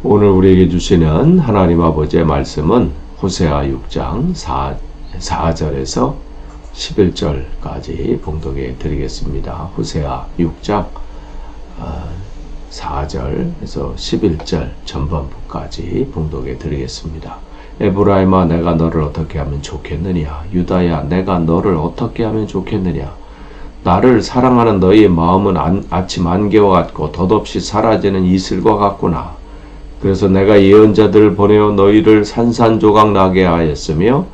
오늘 우리에게 주시는 하나님 아버지의 말씀은 호세아 6장 4절에서 11절까지 봉독해 드리겠습니다. 호세아 6장 4절에서 11절 전반부까지 봉독해 드리겠습니다. 에브라임아, 내가 너를 어떻게 하면 좋겠느냐? 유다야, 내가 너를 어떻게 하면 좋겠느냐? 나를 사랑하는 너희의 마음은 아침 안개와 같고 덧없이 사라지는 이슬과 같구나. 그래서 내가 예언자들을 보내어 너희를 산산조각 나게 하였으며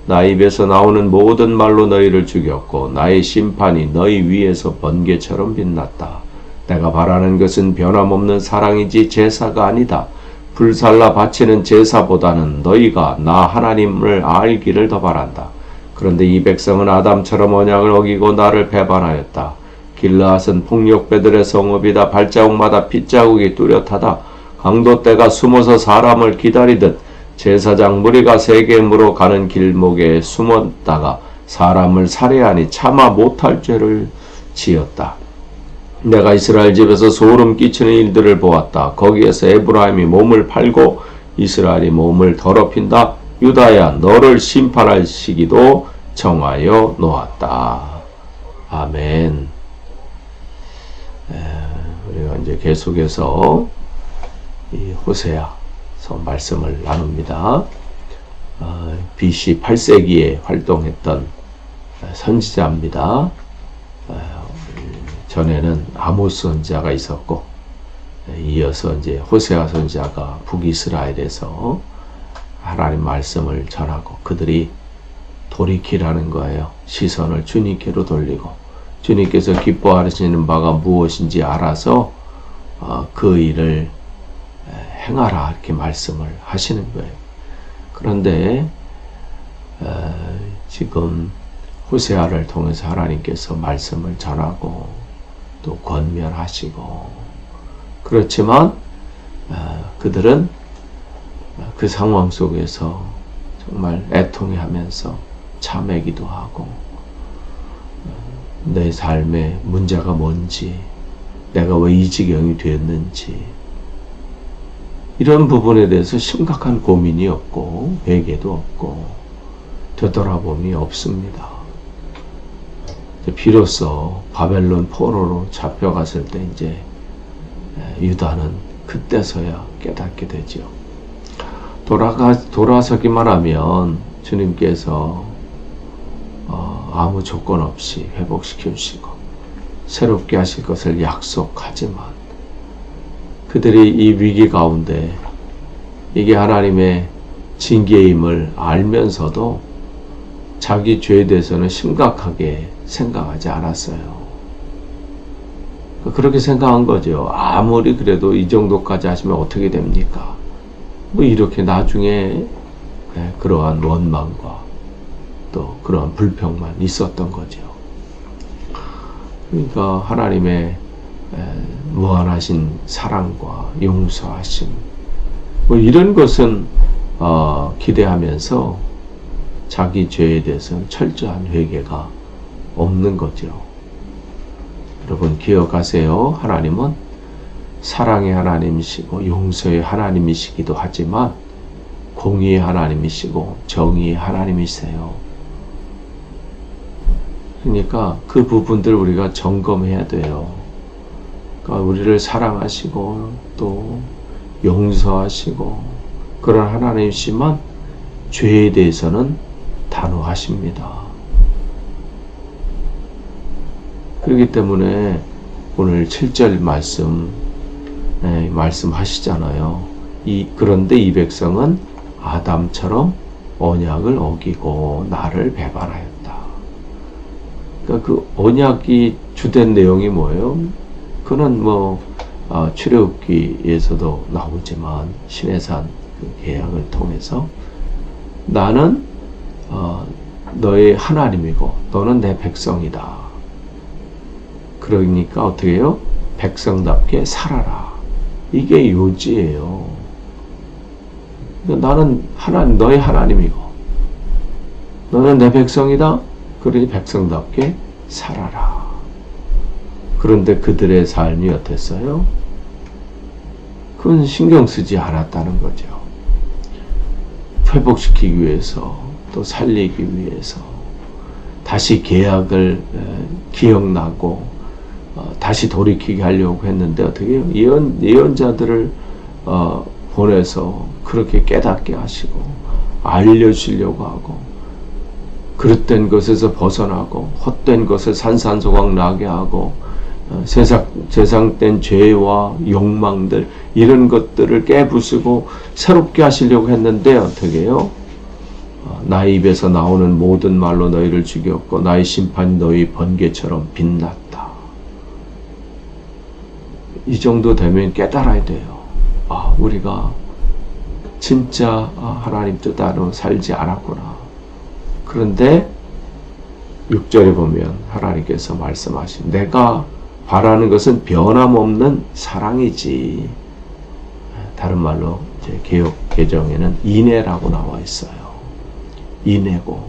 나 입에서 나오는 모든 말로 너희를 죽였고 나의 심판이 너희 위에서 번개처럼 빛났다. 내가 바라는 것은 변함없는 사랑이지 제사가 아니다. 불살라 바치는 제사보다는 너희가 나 하나님을 알기를 더 바란다. 그런데 이 백성은 아담처럼 언약을 어기고 나를 배반하였다. 길르앗은 폭력배들의 성읍이다. 발자국마다 핏자국이 뚜렷하다. 강도떼가 숨어서 사람을 기다리듯 제사장 무리가 세겜으로 가는 길목에 숨었다가 사람을 살해하니 차마 못할 죄를 지었다. 내가 이스라엘 집에서 소름 끼치는 일들을 보았다. 거기에서 에브라임이 몸을 팔고 이스라엘이 몸을 더럽힌다. 유다야, 너를 심판할 시기도 정하여 놓았다. 아멘. 우리가 이제 계속해서 이 호세아서 말씀을 나눕니다. BC 8세기에 활동했던 선지자입니다. 전에는 아모스 선지자가 있었고 이어서 이제 호세아 선지자가 북이스라엘에서 하나님 말씀을 전하고 그들이 돌이키라는 거예요. 시선을 주님께로 돌리고 주님께서 기뻐하시는 바가 무엇인지 알아서 그 일을 행하라 이렇게 말씀을 하시는 거예요. 그런데 지금 호세아를 통해서 하나님께서 말씀을 전하고 또 권면하시고 그렇지만 그들은 그 상황 속에서 정말 애통해하면서 참회기도 하고 내 삶의 문제가 뭔지 내가 왜 이 지경이 되었는지 이런 부분에 대해서 심각한 고민이 없고 회개도 없고 되돌아봄이 없습니다. 비로소 바벨론 포로로 잡혀갔을 때 이제 유다는 그때서야 깨닫게 되죠. 돌아서기만 하면 주님께서 아무 조건 없이 회복시켜 주시고 새롭게 하실 것을 약속하지만 그들이 이 위기 가운데 이게 하나님의 징계임을 알면서도 자기 죄에 대해서는 심각하게 생각하지 않았어요. 그렇게 생각한 거죠. 아무리 그래도 이 정도까지 하시면 어떻게 됩니까? 뭐 이렇게 나중에 그러한 원망과 또 그러한 불평만 있었던 거죠. 그러니까 하나님의 무한하신 사랑과 용서하심 뭐 이런 것은 기대하면서 자기 죄에 대해서는 철저한 회개가 없는 거죠. 여러분 기억하세요. 하나님은 사랑의 하나님이시고 용서의 하나님이시기도 하지만 공의의 하나님이시고 정의의 하나님이세요. 그러니까 그 부분들 우리가 점검해야 돼요. 그러니까 우리를 사랑하시고 또 용서하시고 그런 하나님이시지만 죄에 대해서는 단호하십니다. 그렇기 때문에 오늘 7절 말씀하시잖아요. 그런데 이 백성은 아담처럼 언약을 어기고 나를 배반하였다. 그러니까 그 언약이 주된 내용이 뭐예요? 그는 출애굽기에서도 나오지만 시내산 그 계약을 통해서 나는 너의 하나님이고 너는 내 백성이다. 그러니까 어떻게 해요? 백성답게 살아라. 이게 요지예요. 그러니까 나는 너의 하나님이고 너는 내 백성이다. 그러니 백성답게 살아라. 그런데 그들의 삶이 어땠어요? 그건 신경 쓰지 않았다는 거죠. 회복시키기 위해서, 또 살리기 위해서, 다시 계약을 기억나고 다시 돌이키게 하려고 했는데 어떻게 해요? 예언자들을 보내서 그렇게 깨닫게 하시고 알려주려고 하고, 그릇된 것에서 벗어나고 헛된 것을 산산조각 나게 하고 세상된 죄와 욕망들, 이런 것들을 깨부수고 새롭게 하시려고 했는데 어떻게 해요? 나의 입에서 나오는 모든 말로 너희를 죽였고 나의 심판이 너희 번개처럼 빛났다. 이 정도 되면 깨달아야 돼요. 우리가 진짜 하나님 뜻대로 살지 않았구나. 그런데 6절에 보면 하나님께서 말씀하신, 내가 바라는 것은 변함없는 사랑이지. 다른 말로 이제 개역 개정에는 인애라고 나와 있어요. 인애고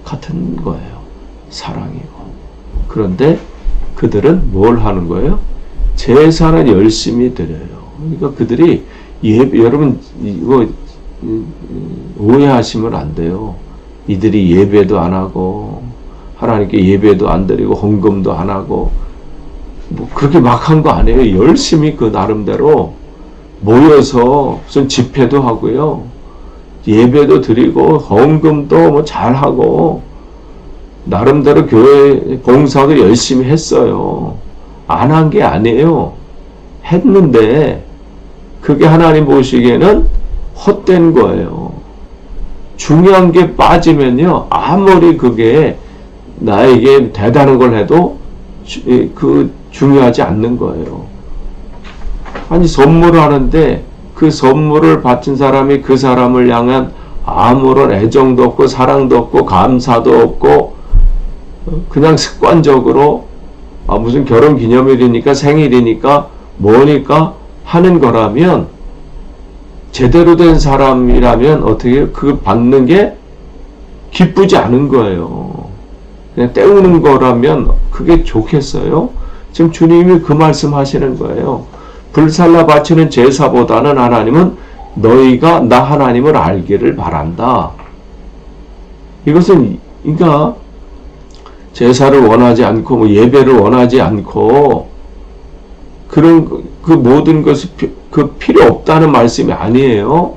같은 거예요. 사랑이고. 그런데 그들은 뭘 하는 거예요? 제사는 열심히 드려요. 그러니까 그들이 여러분 이거 오해하시면 안 돼요. 이들이 예배도 안 하고 하나님께 예배도 안 드리고 헌금도 안 하고 뭐 그렇게 막 한 거 아니에요. 열심히 그 나름대로 모여서 무슨 집회도 하고요. 예배도 드리고 헌금도 뭐 잘하고 나름대로 교회 봉사도 열심히 했어요. 안 한 게 아니에요. 했는데 그게 하나님 보시기에는 헛된 거예요. 중요한 게 빠지면요, 아무리 그게 나에게 대단한 걸 해도 중요하지 않는 거예요. 아니, 선물을 하는데 그 선물을 바친 사람이 그 사람을 향한 아무런 애정도 없고 사랑도 없고 감사도 없고 그냥 습관적으로 무슨 결혼 기념일이니까 생일이니까 뭐니까 하는 거라면, 제대로 된 사람이라면 어떻게 그 받는 게 기쁘지 않은 거예요. 그냥 때우는 거라면 그게 좋겠어요? 지금 주님이 그 말씀 하시는 거예요. 불살라 바치는 제사보다는 하나님은 너희가 나 하나님을 알기를 바란다. 이것은 그러니까 제사를 원하지 않고 뭐 예배를 원하지 않고 그런 그 모든 것이 필요 없다는 말씀이 아니에요.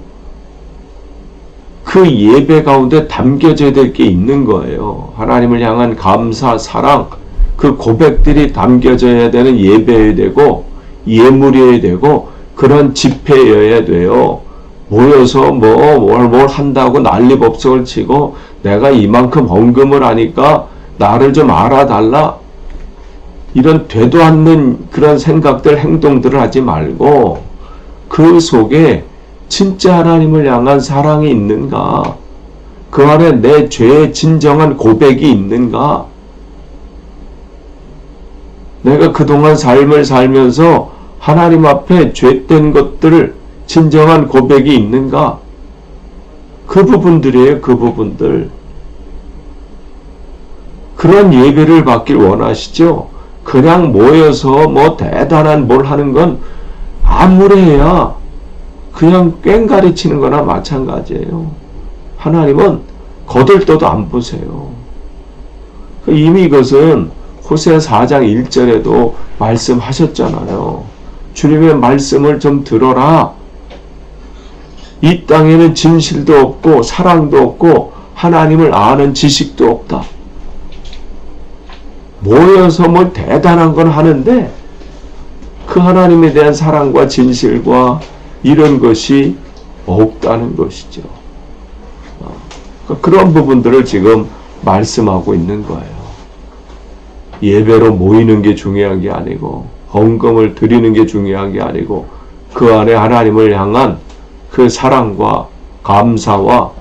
그 예배 가운데 담겨져야 될 게 있는 거예요. 하나님을 향한 감사, 사랑, 그 고백들이 담겨져야 되는 예배여야 되고 예물이어야 되고 그런 집회여야 돼요. 모여서 뭘 한다고 난리법석을 치고 내가 이만큼 헌금을 하니까 나를 좀 알아달라, 이런 되도 않는 그런 생각들, 행동들을 하지 말고 그 속에 진짜 하나님을 향한 사랑이 있는가, 그 안에 내 죄의 진정한 고백이 있는가, 내가 그동안 삶을 살면서 하나님 앞에 죄된 것들 진정한 고백이 있는가, 그 부분들이에요. 그 부분들. 그런 예배를 받길 원하시죠? 그냥 모여서 뭐 대단한 뭘 하는 건 아무래야 그냥 꽹가리 치는 거나 마찬가지예요. 하나님은 거들떠도 안 보세요. 이미 이것은 호세아 4장 1절에도 말씀하셨잖아요. 주님의 말씀을 좀 들어라. 이 땅에는 진실도 없고 사랑도 없고 하나님을 아는 지식도 없다. 모여서 뭐 대단한 건 하는데 그 하나님에 대한 사랑과 진실과 이런 것이 없다는 것이죠. 그런 부분들을 지금 말씀하고 있는 거예요. 예배로 모이는 게 중요한 게 아니고 헌금을 드리는 게 중요한 게 아니고 그 안에 하나님을 향한 그 사랑과 감사와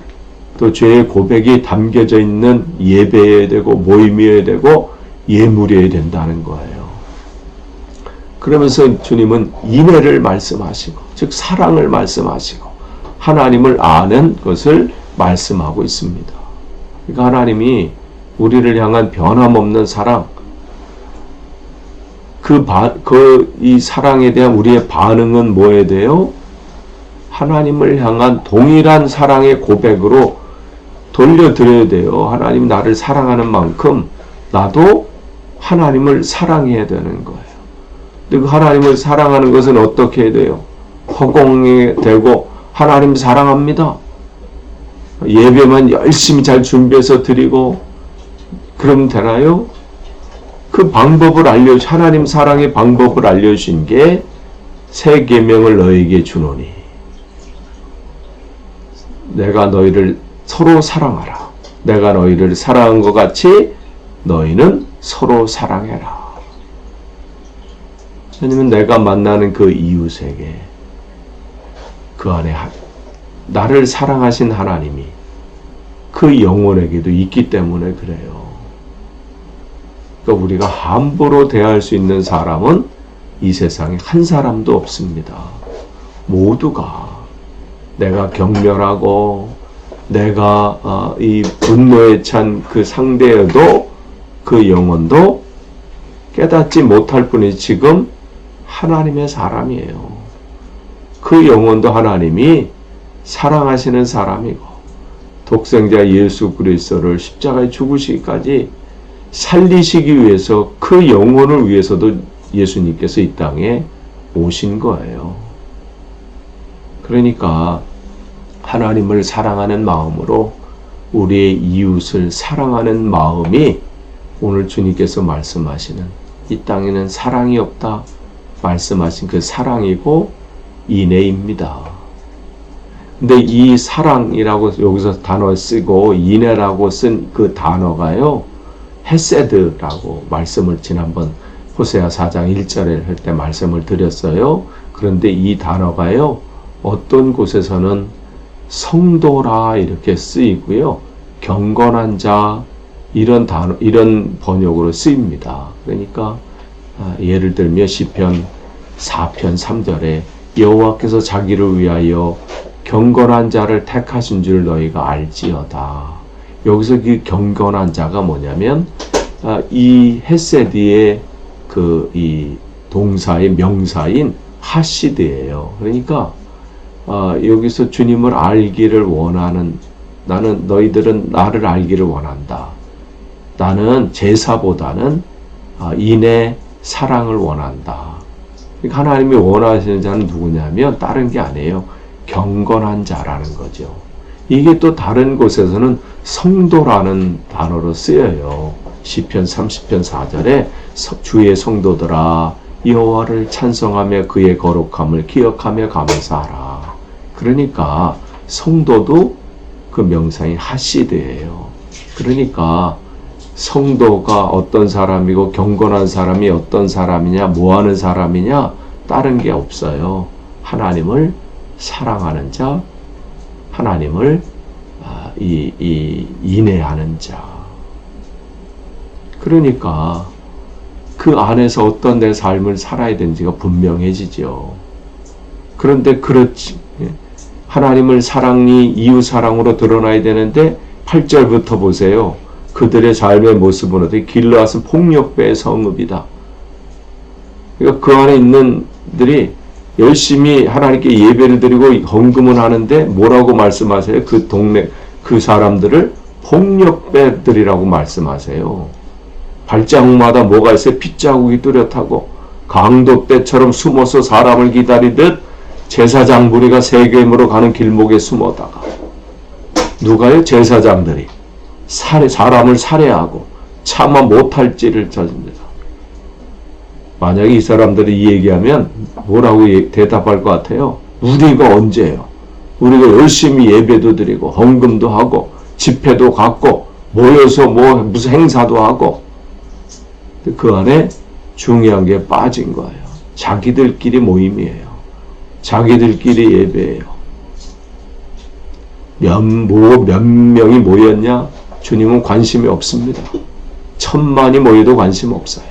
또 죄의 고백이 담겨져 있는 예배여야 되고 모임이어야 되고 예물이어야 된다는 거예요. 그러면서 주님은 인애를 말씀하시고, 즉 사랑을 말씀하시고 하나님을 아는 것을 말씀하고 있습니다. 그러니까 하나님이 우리를 향한 변함없는 사랑, 이 사랑에 대한 우리의 반응은 뭐에 돼요? 하나님을 향한 동일한 사랑의 고백으로 돌려드려야 돼요. 하나님 나를 사랑하는 만큼 나도 하나님을 사랑해야 되는 거예요. 근데 그 하나님을 사랑하는 것은 어떻게 해야 돼요? 허공이 되고 하나님 사랑합니다. 예배만 열심히 잘 준비해서 드리고 그럼 되나요? 그 방법을 하나님 사랑의 방법을 알려주신 게 새 계명을 너에게 주노니 내가 너희를 서로 사랑하라. 내가 너희를 사랑한 것 같이 너희는 서로 사랑해라. 왜냐면 내가 만나는 그 이웃에게 그 안에 나를 사랑하신 하나님이 그 영혼에게도 있기 때문에 그래요. 그러니까 우리가 함부로 대할 수 있는 사람은 이 세상에 한 사람도 없습니다. 모두가 내가 경멸하고 내가 이 분노에 찬 그 상대여도 그 영혼도 깨닫지 못할 뿐이지 지금 하나님의 사람이에요. 그 영혼도 하나님이 사랑하시는 사람이고 독생자 예수 그리스도를 십자가에 죽으시기까지 살리시기 위해서 그 영혼을 위해서도 예수님께서 이 땅에 오신 거예요. 그러니까 하나님을 사랑하는 마음으로 우리의 이웃을 사랑하는 마음이 오늘 주님께서 말씀하시는 이 땅에는 사랑이 없다 말씀하신 그 사랑이고 인애입니다. 근데 이 사랑이라고 여기서 단어 쓰고 인애라고 쓴 그 단어가요 헤세드라고 말씀을 지난번 호세아 4장 1절에 할 때 말씀을 드렸어요. 그런데 이 단어가요 어떤 곳에서는 성도라 이렇게 쓰이고요 경건한 자 이런 단어 이런 번역으로 쓰입니다. 그러니까 예를 들면 시편 4편 3절에 여호와께서 자기를 위하여 경건한 자를 택하신 줄 너희가 알지어다. 여기서 그 경건한 자가 뭐냐면 이 헤세드의 이 동사의 명사인 하시드예요. 그러니까 여기서 주님을 알기를 원하는 나는 너희들은 나를 알기를 원한다. 나는 제사보다는 인의 사랑을 원한다. 그러니까 하나님이 원하시는 자는 누구냐면 다른 게 아니에요. 경건한 자라는 거죠. 이게 또 다른 곳에서는 성도라는 단어로 쓰여요. 시편 30편 4절에 주의 성도들아 여호와를 찬송하며 그의 거룩함을 기억하며 감사하라. 그러니까 성도도 그 명사인 하시드예요. 그러니까 성도가 어떤 사람이고 경건한 사람이 어떤 사람이냐 뭐하는 사람이냐 다른 게 없어요. 하나님을 사랑하는 자, 하나님을 인애하는 자. 그러니까 그 안에서 어떤 내 삶을 살아야 되는지가 분명해지죠. 그런데 그렇지 하나님을 사랑이 이웃 사랑으로 드러나야 되는데 8절부터 보세요. 그들의 삶의 모습은 어떻게 길르앗은 폭력배의 성읍이다. 그러니까 그 안에 있는 들이 열심히 하나님께 예배를 드리고 헌금을 하는데 뭐라고 말씀하세요? 그 동네 그 사람들을 폭력배들이라고 말씀하세요. 발자국마다 뭐가 있어요? 핏자국이 뚜렷하고 강도 때처럼 숨어서 사람을 기다리듯 제사장 무리가 세겜으로 가는 길목에 숨어다가 누가요? 제사장들이 사람을 살해하고 차마 못할지를 저집니다. 만약에 이 사람들이 이 얘기하면 뭐라고 대답할 것 같아요? 우리가 언제요? 우리가 열심히 예배도 드리고 헌금도 하고 집회도 갔고 모여서 무슨 행사도 하고 그 안에 중요한 게 빠진 거예요. 자기들끼리 모임이에요. 자기들끼리 예배예요. 몇 명이 모였냐? 주님은 관심이 없습니다. 1000만이 모여도 관심 없어요.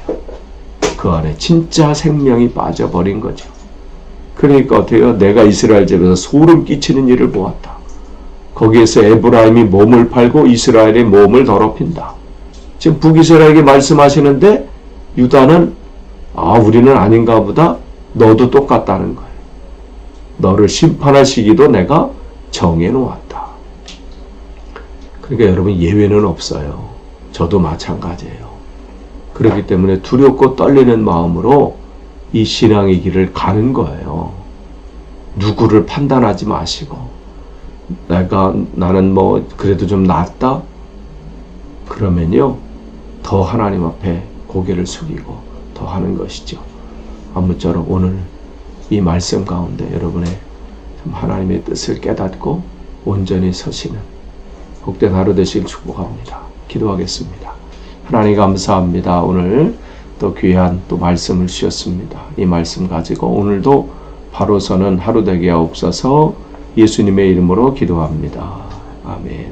그 안에 진짜 생명이 빠져버린 거죠. 그러니까 어때요? 내가 이스라엘 집에서 소름 끼치는 일을 보았다. 거기에서 에브라임이 몸을 팔고 이스라엘의 몸을 더럽힌다. 지금 북이스라엘에게 말씀하시는데 유다는 우리는 아닌가 보다. 너도 똑같다는 거예요. 너를 심판할 시기도 내가 정해놓았다. 그러니까 여러분, 예외는 없어요. 저도 마찬가지예요. 그렇기 때문에 두렵고 떨리는 마음으로 이 신앙의 길을 가는 거예요. 누구를 판단하지 마시고, 나는 뭐 그래도 좀 낫다? 그러면요, 더 하나님 앞에 고개를 숙이고 더 하는 것이죠. 아무쪼록 오늘 이 말씀 가운데 여러분의 하나님의 뜻을 깨닫고 온전히 서시는 복된 하루 되시길 축복합니다. 기도하겠습니다. 하나님 감사합니다. 오늘 또 귀한 또 말씀을 주셨습니다. 이 말씀 가지고 오늘도 바로 서는 하루 되게 하옵소서. 예수님의 이름으로 기도합니다. 아멘.